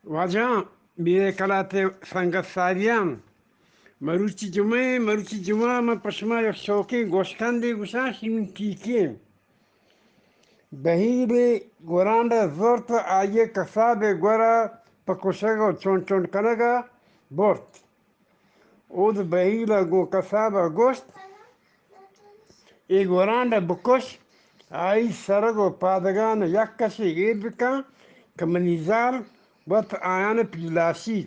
واجہ میرے کلاتے سنگت ساریام مروچی جمعہ میں پشما یک شوقی گوشتان دے گوشان شیمن کیکیم بہیر گورانڈ زورت آئیے کساب گورا پکوشگا چون چون کنگا بورت اود بہیر گو کساب گوشت ای گورانڈ بکش آئی سرگو پادگان یک کشی ایر بکن کمنیزال بط آیان پیلاشی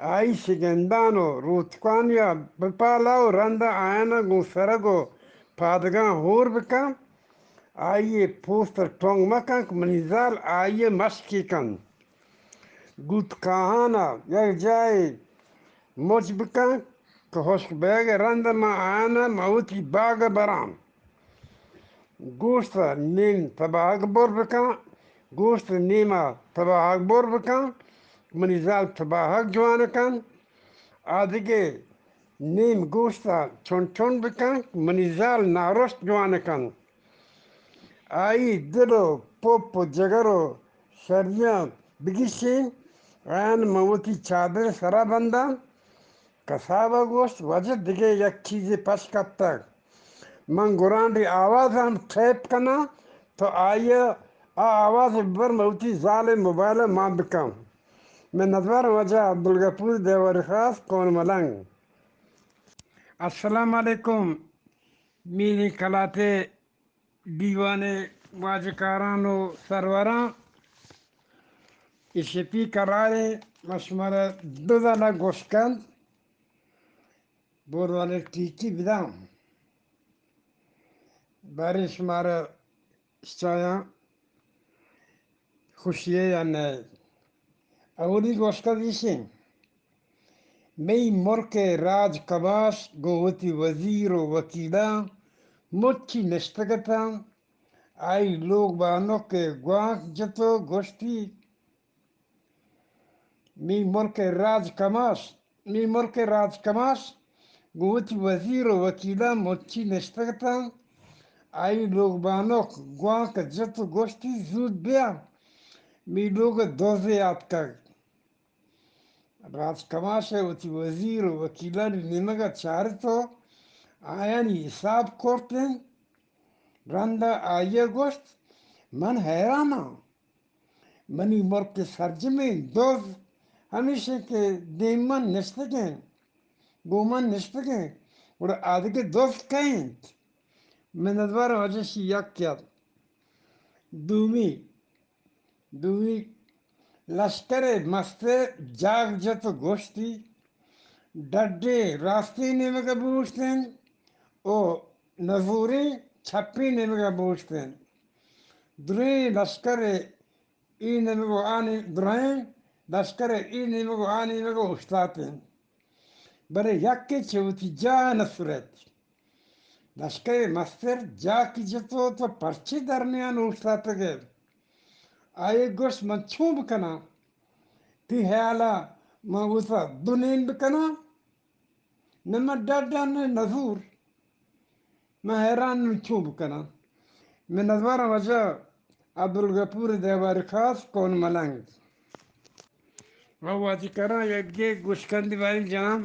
آئی سگندانو روتکانیا بپالاو رند آیانا گو سرگو پادگان ہور بکن آئیے پوستر ٹونگ مکن منیزال آئیے مشکی کن گوت کہانا یک جائے موچ بکن کہ خشک بیگ رند ما آیانا موتی باغ برام گوشت نیم تباہک بور بکن گوشت نیما تباہک بور بکن منیزال تباہک جوان کن آدھگے نیم گوشتا چون چون بکن منیزال ناروشت جوان کن آئی دلو پوپ جگرو شریاں بگیشین آیان موتی چادر سرا بندان کسابا گوشت وجہ دیگه یک چیزی پس کتک من گرانڈی آواز ہم ٹیپ کنا تو آئیے آواز بر موتی زال موبائل ماں بکم میں نظر وجہ عبدالغفور دیوار خاص کون ملنگ السلام علیکم میری کلاتے دیوان واجکاران و سروران اشپی کرائے مشمار دو دانا گوشکند بور والے ٹیکی بدام باری شمارا شایاں خوشیه یا نه اولی گوشکا دیشین می ملک راج کباش گوتی وزیر و وکیلا مچی نشتگتا آئی لوگ بانو کے گوانک جتو گوشتی می ملک راج کماش گوتی وزیر و وکیلا مچی نشتگتا آئی لوگ بانوک گوانک جتو گوشتی زود بیا می لوگ دوزے یاد کر راج کماش وتی وزیر و وکیلان نمگا چارتو آیانی حساب کرتن رندا آئیے گوشت من حیرانا منی ملک سرجمی دوز ہمیشہ کے دیمان نشتگیں گومان نشتگیں اور آدھگے دوست کہیں من ادوار وجہ شی یک کیا دومی لشکر مستے جاگ جت گوشتی ڈڈے راستے نمگا بوشتن او نزوری چھپی نمگا بوشتن درین لشکر ای نمگو آنی درین لشکر ای نمگو آنی نمگو اشتاتن برے یکی چوتی جا نصورت لشکر مستر جا کی جتو تو پرچی درمیان اشتاتا گئے آئے گوشت من چون بکنا تی حیالا من گوشتا دونین بکنا نمت ڈاڈان نزور میں حیران چون بکنا میں نظوارا وجہ عبدالغفور دیوار خاص کون ملنگ واجی کرا یک گے گوشکندی والی جام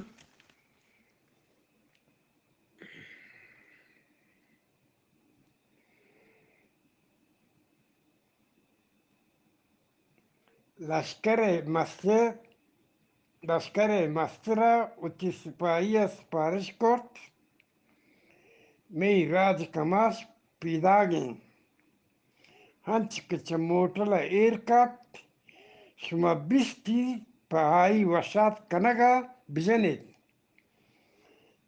لشکر مسترا اتی سپاہی سپارش کرت می راج کماش پیداگیں ہنچ کچ موٹل ایر کت شما بیستی پہائی وشات کنگا بجنید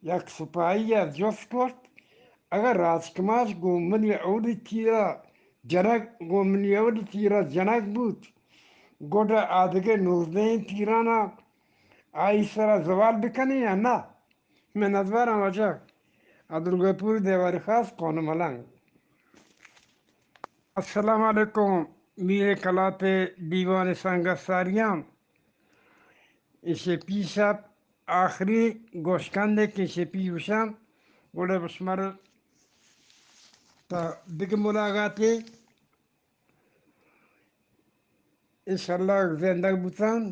یک سپاہی جوس کرت اگر راج کماش گو منی اولی تیرا جنگ بود گوڑا آدھگے نوزدین تیرانا آئی سرا زوال بکنی یا نا میں نظوارا وجہ عبدالغفور دیوار خاص کون ملنگ السلام علیکم میرے کلاتے دیوان سنگت ساریام اسے پیشا آخری گوشکندے کے اسے پیوشام گوڑے بسمر تا بگ ملاقاتے انشاءاللہ زندہ بوتان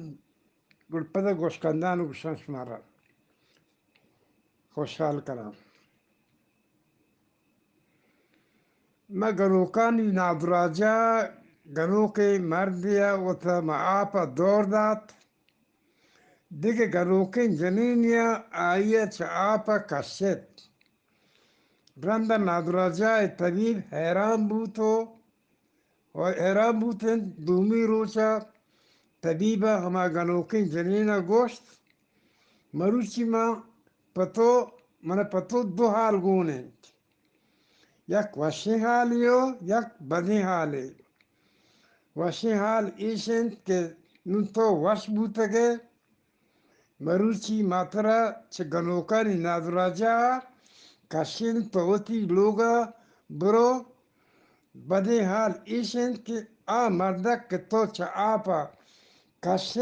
گل پتہ گوش کندان و گوشان شمارا خوشحال کرام ما گروکانی نادراجا گروک مردیا و تا معاپا دور دات دیگه گروکین جنینیا آئیه چه آپا کشت برندر نادراجا طبیب حیران بوتو و حیران بوتن دومی روچا طبیبا ہما گنوکین جنینا گوشت مروچی ما پتو من پتو دو حال گونے یک وشی حالیو یک بدی حالی وشی حال ایشند که نون تو وش بوتگه مروچی ماترا چه گنوکانی نادراجا کشین توتی لوگا برو بدی حال ایشند که مردک که تو چه آپا کشت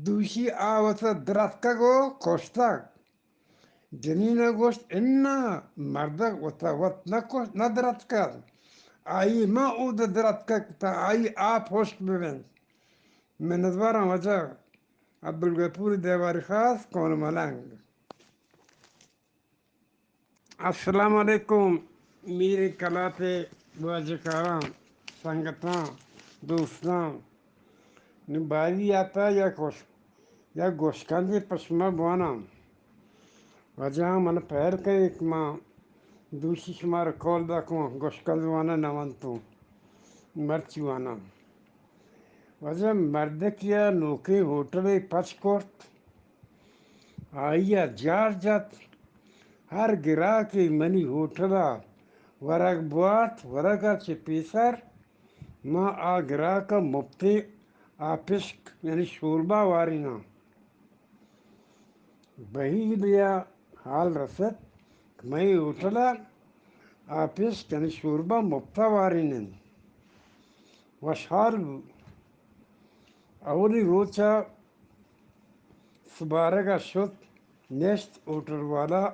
دوشی آوتا درتکا گو کشتک جنینا گوشت انا مردک وطا وط ندرتکا آئی ما او درتکا تا آئی آپ ہوشک ببین من ندوارم وجه عبدالغفور دیواری خاص کون ملنگ السلام علیکم میرے کلاتے بازکاران سنگتان دوستان نبایی آتا یا گوشکندی پشما بوانم وجہ من پہر کے ایک ماں دوشی شمار کول دا کون گوشکند وانا نوانتو مرچی وانا وجہ مردکیا نوکے ہوٹل پچ کوٹ آئیا جار جات ہر گرا کے منی ہوٹلا ورگ بوات ورگا چے پیسر ما آ گرا کا مفتی آپشک یعنی شوربا وارینا بہی لیا حال رسد میں ہوٹلا آپشک یعنی شوربا مفتا وارینن وشحال اولی روچا سبارگا شد نیشت اوٹر والا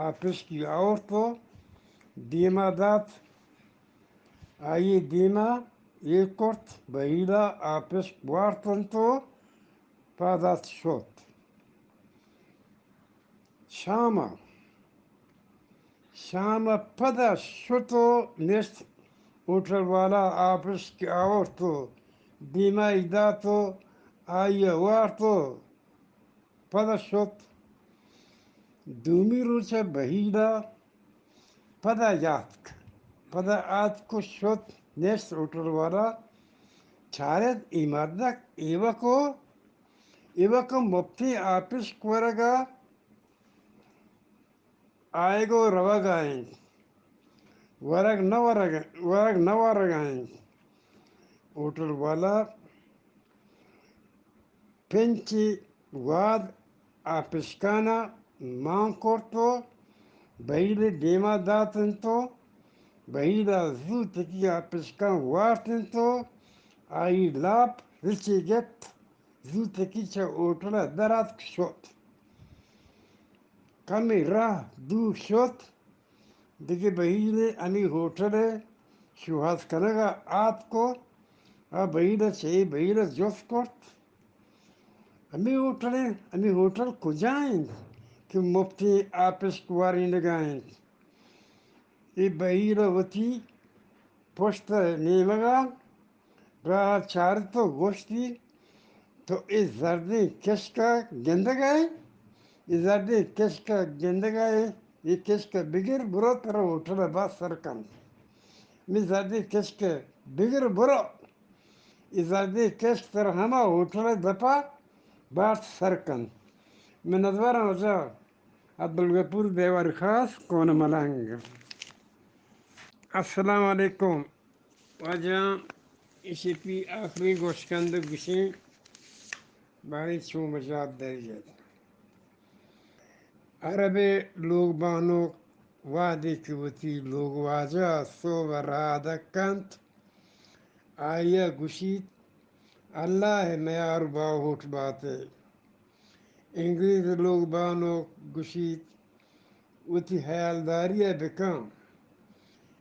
آپس کی اور تو دیما دات آئی دیما ایک کرت بہیلا آپس وارتن تو پادات شد شاما پدا شتو نیشت اوٹر والا آپس کی اور تو دیما ایدا تو آئی وارتو پدا شد دومی روچا بہیلا پدا یاتک پدا آت کو شد نیست اوٹر والا چارت ایمردک ایوکو مفتی آپس کورگا آئے گو روگ آئیں ورگ نہ ورگ آئیں اوٹر والا پنچی واد آپسکانا مان کرتو بہیل دیما داتن تو بہیلا زو تکی آپسکان وارتن تو آئی لاپ رچی گت زو تکی چا اوٹلا درات شد کمی راہ دور شد دیگه بهیل امی هوتل شوهد کنگا آت کو بهیل چه بهیل جفت کرد امی هوتل کجایند که مفتی آپس کواری نگایند ای بهیل وطی پشت نیمگا راه چار تو گوشتی تو ای زردی کشکا گندگای ای زردی کشکا گندگای ای کشکا بگیر برو ترا ہوتل باز سرکن می زردی کشکا بگیر برو ای زردی کشک ترا ہما ہوتل دپا باز سرکن من ادوارم وجا عبدالغفور دیواری خاص کون ملنگ السلام علیکم وجہ اسی پی آخری گوشکند گشیں باری چون مجاب دریجت عرب لوگ بانو وعدے کی وتی لوگ واجہ سو رادہ کنت آیا گشید اللہ ہے معیار با ہوٹ باتے انگریز لوگ بانو گشید وتی حیالداری بکن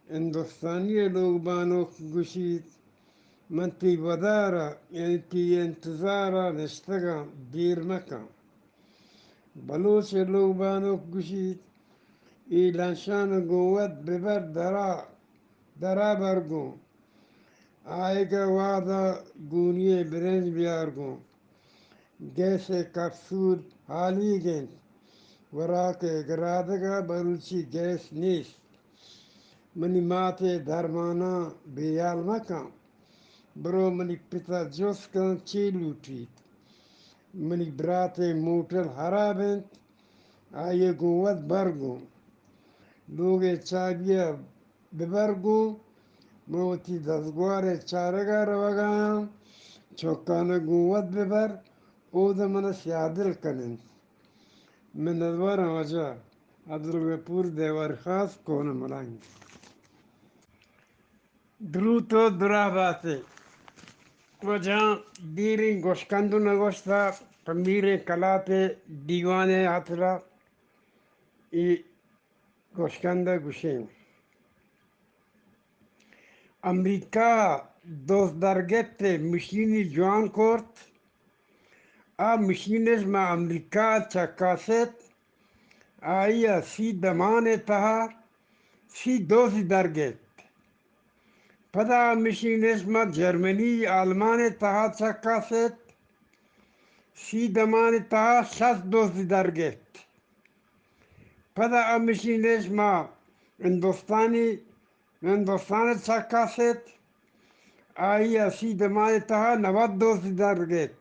ہندوستانی لوگ بانو گشید من تی ودارا یعنی تی انتظارا نشتگا دیر مکن بلوچ لوگ بانو گوشید ای لنشان گوت ببر درا برگو آئے گا وعدہ گونی برنج بیار گو گیسے کپسول حالی گین ورا کے گرادگا بروچی گیس نیست منی ماتے درمانا بیال مکان برو منی پتا جوس کن چی لوٹید منی براتے موٹل خرابند آئیے گوت برگو لوگ چابیا ببرگو موتی دزگوار چارگا روگایا چوکان گوت ببر او دا من سیادل کنن من ندوار وجہ عبدالغفور دیوار خاص کون ملائیں درو تو درا باتے وجہ دیریں گوشکندو نگوشتا پمیریں کلاتے دیوانے آترا ای گوشکندہ گوشیں امریکا دوست درگت مشینی جوان کورت آ مشینش ما امریکا چکاست آیا سی دمان تها سی دوزی درگت پدا مشینش ما جرمنی آلمان تها چکاست سی دمان تها 60 دوزی درگت پدا مشینش ما هندوستان چکاست آیا سی دمان تها 90 دوزی درگت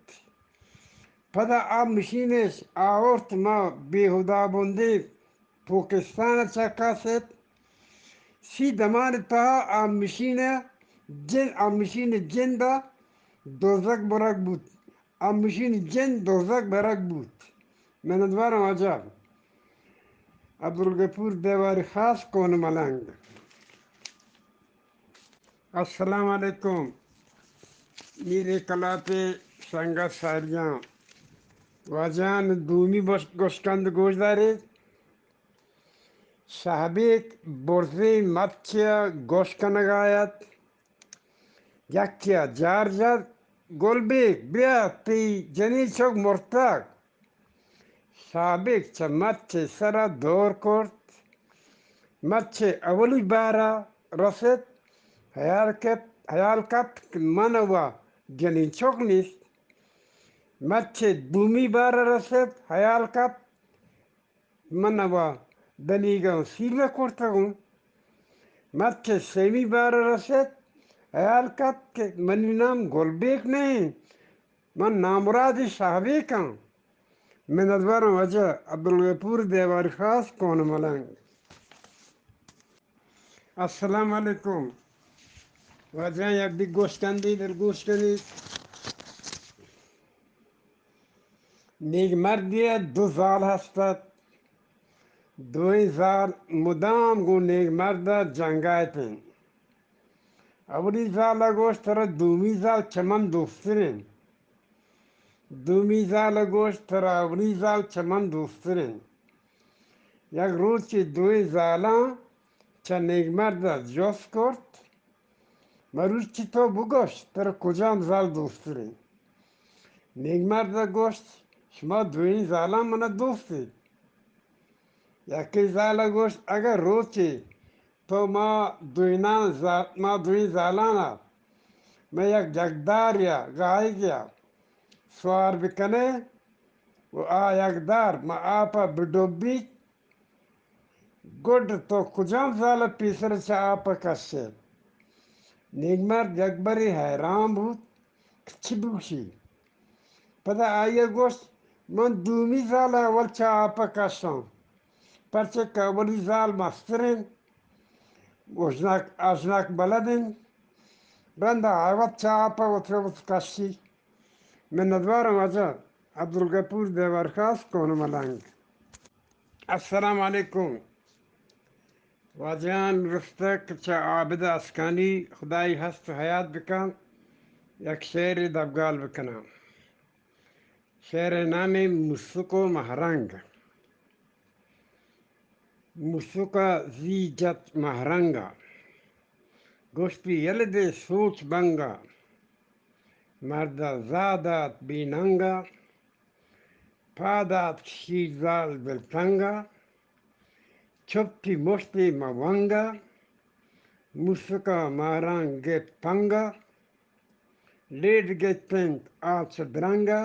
پدا مشینش آورت ما بیهودا بونده پاکستان چکاست سی دمان تها مشین جندا دوزک برک بود مشین جن دوزک برک بود من ادوارم عجب عبدالغفور دیواری خاص کون ملنگ السلام علیکم میرے کلاتے سنگت ساریاں واجان دومی گوشکند گوش داره صحابیک برزی متچیا گوشکنگ آید یکیا جار جد گل بیک بیا تی جنی چوک مرتاق صحابیک چه متچه سرا دور کرد متچه اولی بارا رسد حیال کپ که منوا جنین چوک نیست متچه دومی بارا رسد حیال کپ منوا دلیگا سیلا کرتگون متچه سیمی بارا رسد حیال کپ که منی نام گلبیک نہیں من نامرادی صحابیکم من ادوارم وجہ عبدالغفور دیواری خاص کون ملنگ السلام علیکم وجہ یک دی گوش کندی در گوش کندی نیک مردی دو زال هستد دوی زال مدام گو نیک مرد جنگایتن اولی زال گوشت تر دومی زال چمن دوسترین دومی زال گوشت تر اولی زال چمن دوسترین یک روز چی دوی زالان چه نیک مرد جوست کرد مروز چی تو بگوشت تر کجام زال دوسترین نیک مرد گوشت شما دوی زالان من دوستید یکی زال گوشت اگر روز چی تو ما دوی زالان میں یک جگدار یا گائی گیا سوار بکنے و یک دار ما آپا بدوبی گوڑ تو کجام زال پیسر چا آپا کشید نیک مرد یک بری حیران بود چی بوشی پدا آئیے گوشت من دومی زال اول چا آپا کشم پرچه که اولی زال مسترین اشناک بلدین بنده آیوت چا آپا وطربت کشی من ندوارم اجا عبدالغفور دیوار خاص کون ملنگ السلام علیکم واجهان رستک چه عابد اسکانی خدای هست و حیات بکن یک شعر دبگال بکنم شعر نام موسیقی مهرنگ موسیقی زیجت مهرنگا گوشتی یلد سوچ بنگا مرد زادت بیننگا پادت شیزال بلتنگا چپتی مشتی موانگا موسیقا ماران گت پنگا لید گتنت آچ درنگا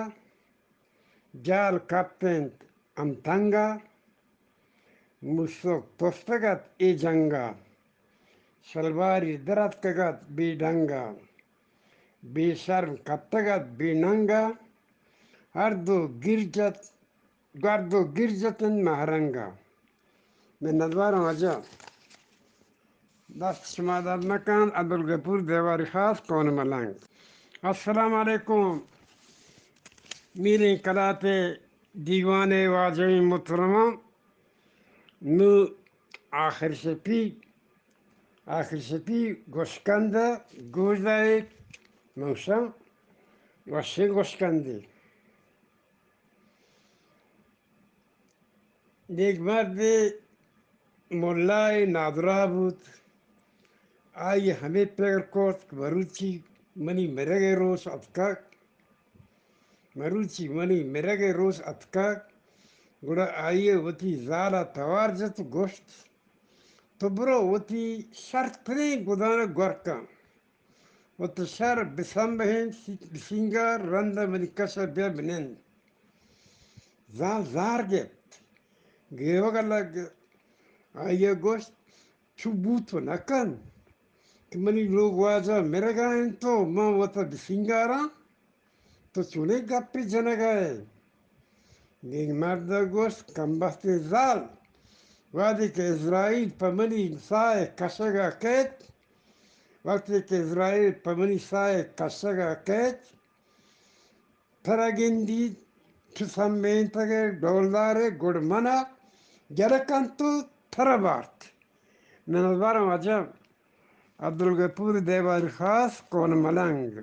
جال کپتنت امتنگا موسوک توستگت ای جنگا شلواری درت کگت بی ڈنگا بی شرم کتگت بی ننگا گردو گرجتن مهرنگا. من ندوارم اجا دست شما در نکن. عبدالغفور دیواری خاص کون ملنگ. السلام علیکم. میری کلات دیوان واجہ محترمہ نو آخر شپی گوشکنده گوزده موشا وشی گوشکنده یک مرد مولای نادرا بود. آئی ہمیں پیغر کوت مروچی منی مرگے روز اتکاک مروچی منی مرگے روز اتکاک گوڑا آئیے وطی زالا توار جت گوشت تو برو وطی شرط کنی گدانا گورکا وطی شر بسم بہن بسنگار رند منی کسا بیا بنین زار گیت گیوہ گلگ آئیے گوشت چو بوتو نکن کہ منی لوگ واجہ میرے گائیں تو ماں وطا بسنگارا تو چونے گپی جنہ گئے دیکھ مردہ گوشت کم بخت زال وادی کہ اسرائیل پمنی سائے کشگا کیت وقتی کہ اسرائیل پمنی سائے کشگا کیت ترگندی چسم بین تگے ڈولدارے گڑ منا گلکن تو تربارت. من البارم عجب. عبدالغفور دیواری خاص کون ملنگ.